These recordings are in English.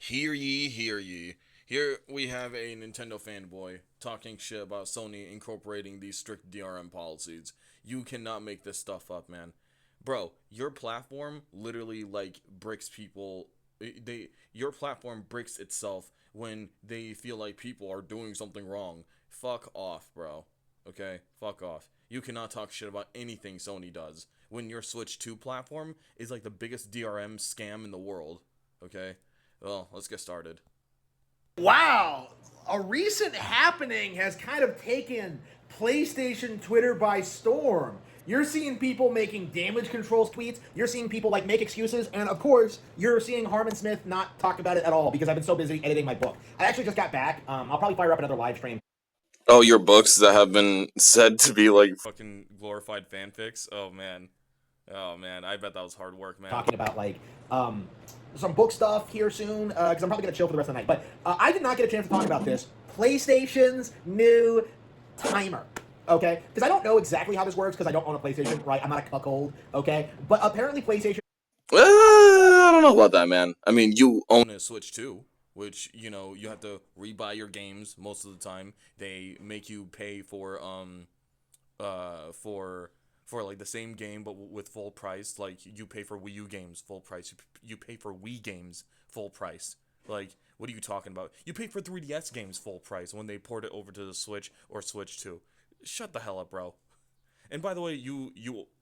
Hear ye, hear ye. Here we have a Nintendo fanboy talking shit about Sony incorporating these strict DRM policies. You cannot make this stuff up, man. Bro, your platform literally like bricks people. Your platform bricks itself when they feel like people are doing something wrong. Fuck off, bro. Okay? Fuck off. You cannot talk shit about anything Sony does when your Switch 2 platform is like the biggest DRM scam in the world. Okay? Well, let's get started. Wow, a recent happening has kind of taken PlayStation Twitter by storm. You're seeing people making damage controls tweets. You're seeing people like make excuses, and of course, you're seeing Harmon Smith not talk about it at all because I've been so busy editing my book. I actually just got back. I'll probably fire up another live stream Oh, your books that have been said to be like fucking glorified fanfics? Oh man. Oh man, I bet that was hard work, man. talking about some book stuff here soon because I'm probably gonna chill for the rest of the night. But I did not get a chance to talk about this. PlayStation's new timer. Okay, because I don't know exactly how this works because I don't own a PlayStation, right? I'm not a cuckold, okay? But apparently PlayStation I don't know about that, man. I mean, you own a Switch too, which, you have to rebuy your games most of the time. They make you pay for like the same game but with full price. Like you pay for Wii U games full price. You pay for Wii games full price. Like, what are you talking about? You pay for 3DS games full price when they port it over to the Switch or Switch 2. Shut the hell up, bro. And by the way, you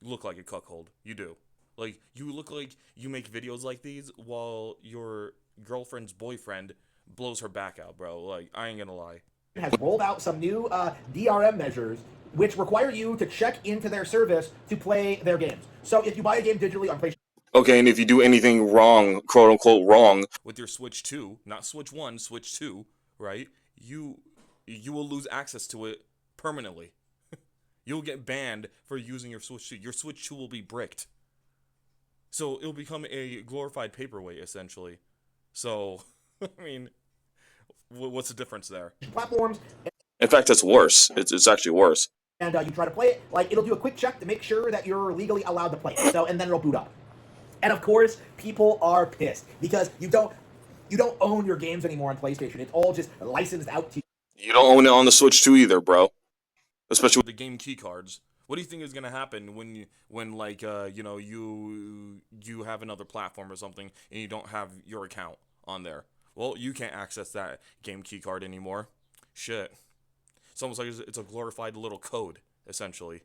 look like a cuckold. You do. Like, you look like you make videos like these while your girlfriend's boyfriend blows her back out, bro. Like, I ain't gonna lie. has rolled out some new DRM measures which require you to check into their service to play their games. So if you buy a game digitally on PlayStation Okay, and if you do anything wrong, quote unquote wrong, with your Switch 2, not Switch 1, Switch 2, right? You will lose access to it permanently. You'll get banned for using your Switch 2. Your Switch 2 will be bricked. So it'll become a glorified paperweight essentially. So, I mean, what's the difference there? platforms, In fact, it's worse. It's actually worse. and you try to play it, like it'll do a quick check to make sure that you're legally allowed to play it. So, and then it'll boot up. And of course, people are pissed because you don't own your games anymore on PlayStation. It's all just licensed out to You don't own it on the Switch 2 either, bro. Especially with the game key cards. What do you think is gonna happen when like you have another platform or something and you don't have your account on there? Well, you can't access that game key card anymore. Shit. It's almost like it's a glorified little code, essentially.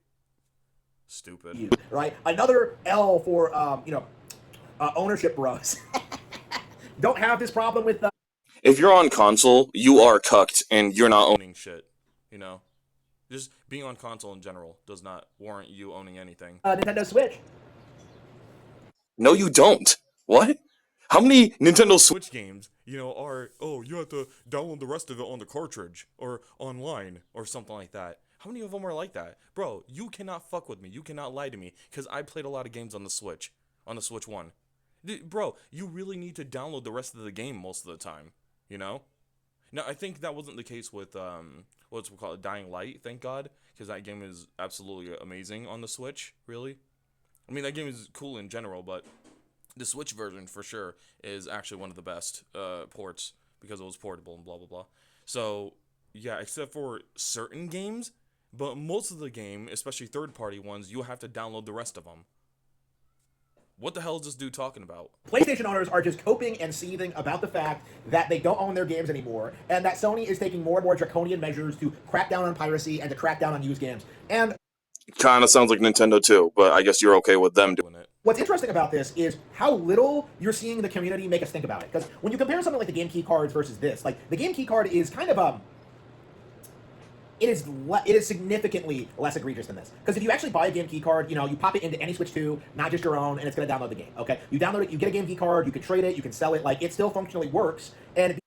Stupid. you, right? Another L for ownership bros. Don't have this problem with If you're on console, you are cucked and you're not owning shit. You know? Just being on console in general does not warrant you owning anything. Nintendo Switch. No, you don't. What? How many Nintendo Switch games, are, oh, you have to download the rest of it on the cartridge or online or something like that? How many of them are like that? Bro, you cannot fuck with me. You cannot lie to me because I played a lot of games on the Switch 1. Bro, you really need to download the rest of the game most of the time, you know? Now, I think that wasn't the case with, what's it called, Dying Light, thank God, because that game is absolutely amazing on the Switch, really. I mean, that game is cool in general, but the Switch version, for sure, is actually one of the best ports, because it was portable and blah, blah, blah. So, yeah, except for certain games, but most of the game, especially third-party ones, you have to download the rest of them. What the hell is this dude talking about? PlayStation owners are just coping and seething about the fact that they don't own their games anymore, and that Sony is taking more and more draconian measures to crack down on piracy and to crack down on used games. And Kind of sounds like Nintendo too, but I guess you're okay with them doing it. what's interesting about this is how little you're seeing the community make us think about it. Because when you compare something like the game key cards versus this, like the game key card is kind of it is significantly less egregious than this. Because if you actually buy a game key card, you pop it into any Switch 2, not just your own, and it's going to download the game. Okay, you download it, you get a game key card, you can trade it, you can sell it, like it still functionally works. And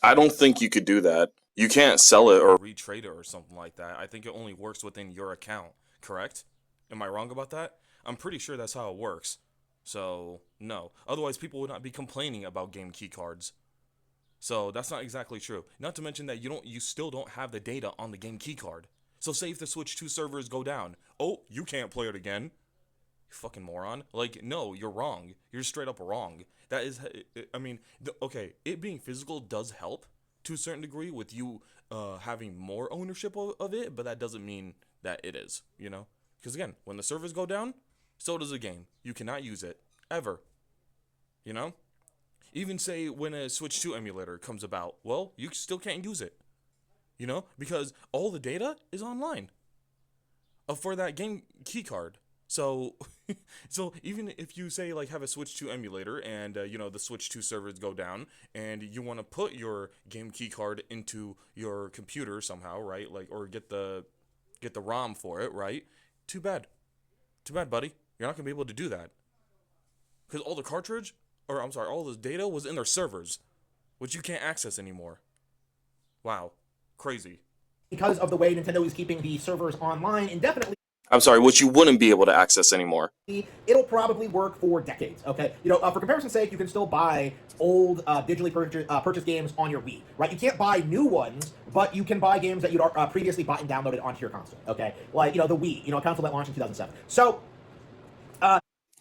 I don't think you could do that. You can't sell it or retrade it or something like that. I think it only works within your account, correct? Am I wrong about that? I'm pretty sure that's how it works. So, no. Otherwise, people would not be complaining about game key cards. So, that's not exactly true. Not to mention that you still don't have the data on the game key card. So, say if the Switch 2 servers go down, oh, you can't play it again. You fucking moron. Like, no, you're wrong. You're straight up wrong. That is, I mean, okay, it being physical does help to a certain degree with you having more ownership of it, but that doesn't mean that it is, you know? Because again, when the servers go down, so does the game. You cannot use it, ever, you know? Even say when a Switch 2 emulator comes about, well, you still can't use it, you know? Because all the data is online for that game key card. So, so even if you say like have a Switch 2 emulator and you know the Switch 2 servers go down and you want to put your game key card into your computer somehow, right? Like or get the ROM for it, right? Too bad, buddy. You're not gonna be able to do that because all the cartridge, or I'm sorry, all the data was in their servers, which you can't access anymore. Wow, crazy. Because of the way Nintendo is keeping the servers online indefinitely. I'm sorry, which you wouldn't be able to access anymore. It'll probably work for decades, okay? You know, for comparison's sake, you can still buy old digitally purchased games on your Wii, right? You can't buy new ones, but you can buy games that you'd previously bought and downloaded onto your console, okay? Like, you know, the Wii, you know, a console that launched in 2007. So,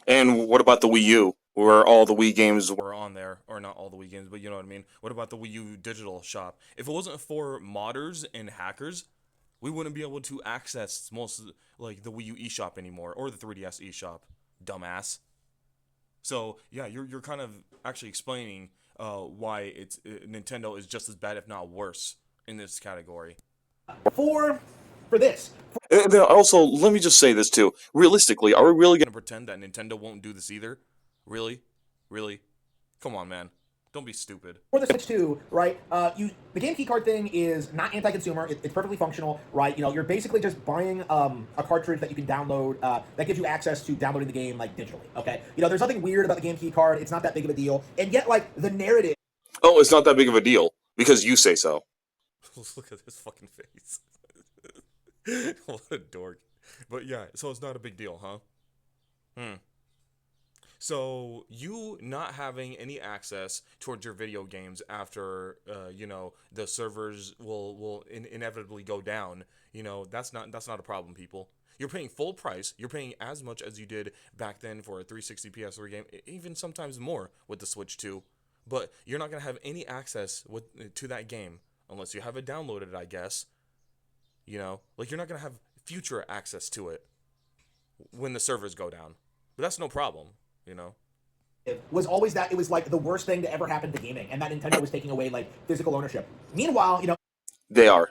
and what about the Wii U, where all the Wii games were on there? Or not all the Wii games, but you know what I mean? What about the Wii U digital shop? If it wasn't for modders and hackers, we wouldn't be able to access most like the Wii U eShop anymore or the 3DS eShop, dumbass. So yeah, you're kind of actually explaining why it's Nintendo is just as bad, if not worse, in this category. For this. And then also, let me just say this too. Realistically, are we really gonna pretend that Nintendo won't do this either? Really? Really? Come on, man. Don't be stupid. For the Switch 2, right, the game keycard thing is not anti-consumer. It's perfectly functional, right? You know, you're basically just buying a cartridge that you can download that gives you access to downloading the game, like, digitally, okay? You know, there's nothing weird about the game keycard. It's not that big of a deal. And yet, like, the narrative... Oh, it's not that big of a deal, because you say so. Look at this fucking face. What a dork. But yeah, so it's not a big deal, huh? So you not having any access towards your video games after you know the servers will inevitably go down, you know, that's not a problem, people. You're paying full price. You're paying as much as you did back then for a 360 PS3 game, even sometimes more with the Switch 2. But you're not gonna have any access to that game unless you have it downloaded, I guess. You know, like you're not gonna have future access to it when the servers go down. But that's no problem. You know, it was always that it was like the worst thing to ever happen to gaming, and that Nintendo was taking away like physical ownership. Meanwhile, you know, they are.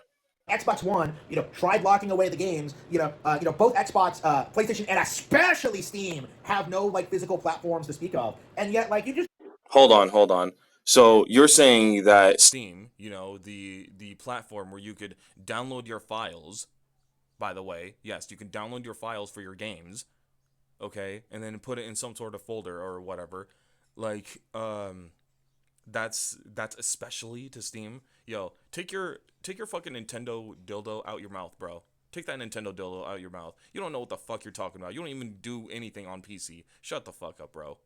Xbox One, you know, tried locking away the games. You know, both Xbox, PlayStation, and especially Steam have no like physical platforms to speak of, and yet like you just hold on. So you're saying that Steam, you know, the platform where you could download your files. By the way, yes, you can download your files for your games. Okay, and then put it in some sort of folder or whatever. Like, that's especially to Steam. Yo, take your fucking Nintendo dildo out your mouth, bro. Take that Nintendo dildo out your mouth. You don't know what the fuck you're talking about. You don't even do anything on PC. Shut the fuck up, bro.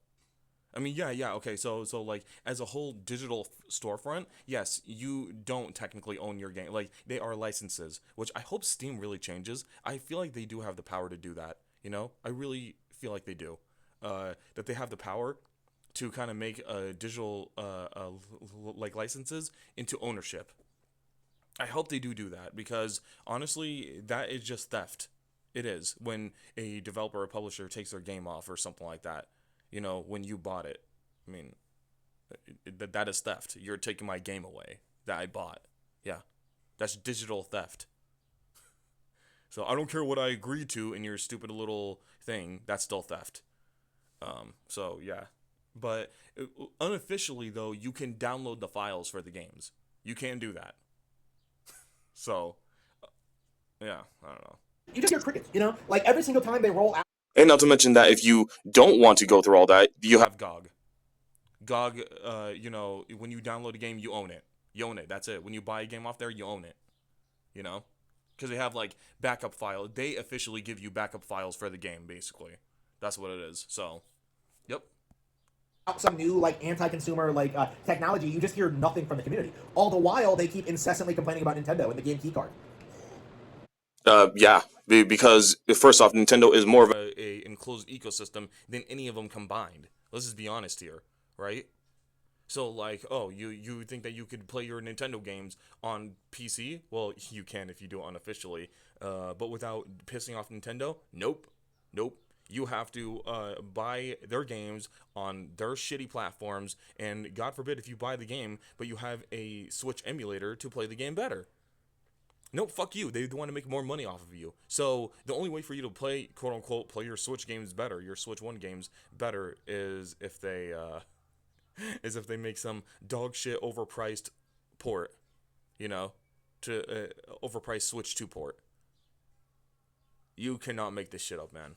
I mean, yeah, okay, so like, as a whole digital storefront, yes, you don't technically own your game. Like, they are licenses, which I hope Steam really changes. I feel like they do have the power to do that. You know, I really feel like they do. That they have the power to kind of make digital like licenses into ownership. I hope they do that because honestly, that is just theft. It is when a developer or publisher takes their game off or something like that. You know, when you bought it. I mean, that is theft. You're taking my game away that I bought. Yeah, that's digital theft. So I don't care what I agreed to in your stupid little thing. That's still theft. So yeah, but unofficially though, you can download the files for the games. You can do that. So yeah, I don't know. You just hear crickets, you know, like every single time they roll out. And not to mention that if you don't want to go through all that, you have GOG. GOG, you know, when you download a game, you own it. You own it. That's it. When you buy a game off there, you own it. You know. Because they have like backup file. They officially give you backup files for the game, basically. That's what it is. So, yep. Some new like anti-consumer like technology, you just hear nothing from the community. All the while, they keep incessantly complaining about Nintendo and the game keycard. Yeah, because first off, Nintendo is more of a a enclosed ecosystem than any of them combined. Let's just be honest here, right? So like, oh, you think that you could play your Nintendo games on PC? Well, you can if you do it unofficially, but without pissing off Nintendo? Nope, nope. You have to buy their games on their shitty platforms, and God forbid if you buy the game, but you have a Switch emulator to play the game better. No, fuck you. They want to make more money off of you. So the only way for you to play, quote unquote, play your Switch games better, your Switch One games better, is if they make some dog shit overpriced port, you know, to overpriced Switch 2 port. You cannot make this shit up, man.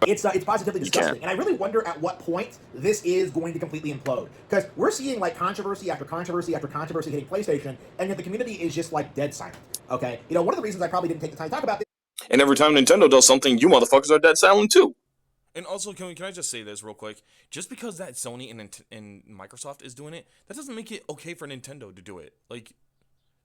It's positively disgusting, and I really wonder at what point this is going to completely implode. Because we're seeing like controversy after controversy after controversy hitting PlayStation, and yet the community is just like dead silent. Okay, you know, one of the reasons I probably didn't take the time to talk about this. And every time Nintendo does something, you motherfuckers are dead silent too. And also, can I just say this real quick? Just because that Sony and Microsoft is doing it, that doesn't make it okay for Nintendo to do it. Like,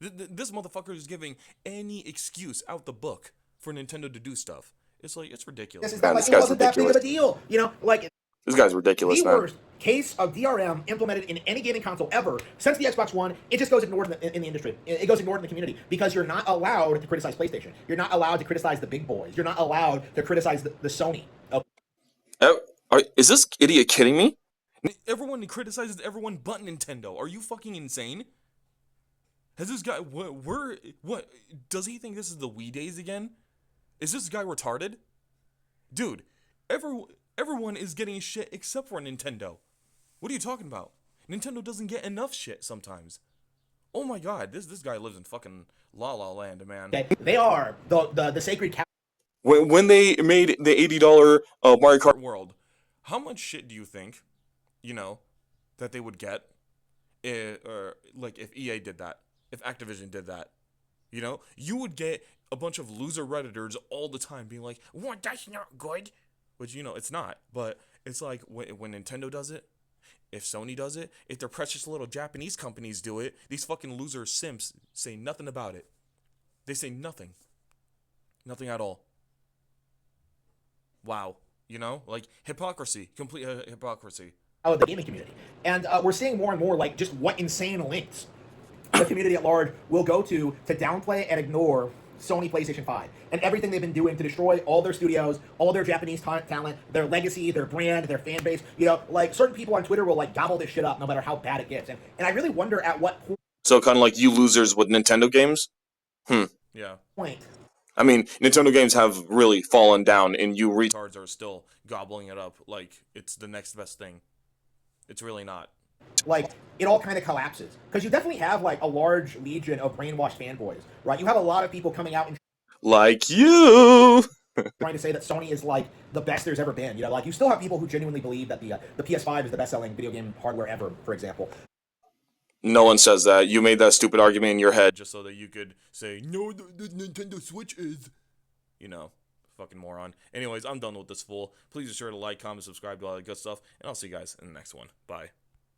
this motherfucker is giving any excuse out the book for Nintendo to do stuff. It's like, it's ridiculous. It's not like it wasn't that big of a deal, you know, like. This guy's ridiculous, the man. Worst case of DRM implemented in any gaming console ever since the Xbox One. It just goes ignored in the industry. It goes ignored in the community because you're not allowed to criticize PlayStation. You're not allowed to criticize the big boys. You're not allowed to criticize the Sony. Is this idiot kidding me? Everyone criticizes everyone but Nintendo. Are you fucking insane? Has this guy what does he think this is the Wii days again? Is this guy retarded? Dude, everyone is getting shit except for Nintendo. What are you talking about? Nintendo doesn't get enough shit sometimes. Oh my god, this guy lives in fucking La La Land, man. They are the sacred cow. When they made the $80 Mario Kart World, how much shit do you think, you know, that they would get if EA did that, if Activision did that? You know, you would get a bunch of loser Redditors all the time being like, "What? That's not good." Which, you know, it's not. But it's like when Nintendo does it, if Sony does it, if their precious little Japanese companies do it, these fucking loser simps say nothing about it. They say nothing. Nothing at all. Wow. You know? Like, hypocrisy. Complete hypocrisy. Of the gaming community. And we're seeing more and more, like, just what insane lengths the community at large will go to downplay and ignore Sony PlayStation 5 and everything they've been doing to destroy all their studios, all their Japanese talent, their legacy, their brand, their fan base. You know, like, certain people on Twitter will like gobble this shit up no matter how bad it gets. And I really wonder at what point. So kind of like you losers with Nintendo games? Yeah. Point. I mean, Nintendo games have really fallen down, and you retards are still gobbling it up like it's the next best thing. It's really not. Like, it all kind of collapses. Because you definitely have, like, a large legion of brainwashed fanboys, right? You have a lot of people coming out and like you trying to say that Sony is, like, the best there's ever been. You know, like, you still have people who genuinely believe that the PS5 is the best-selling video game hardware ever, for example. No one says that. You made that stupid argument in your head just so that you could say, no, the Nintendo Switch is, you know, fucking moron. Anyways, I'm done with this fool. Please be sure to like, comment, subscribe, do all that good stuff, and I'll see you guys in the next one. Bye.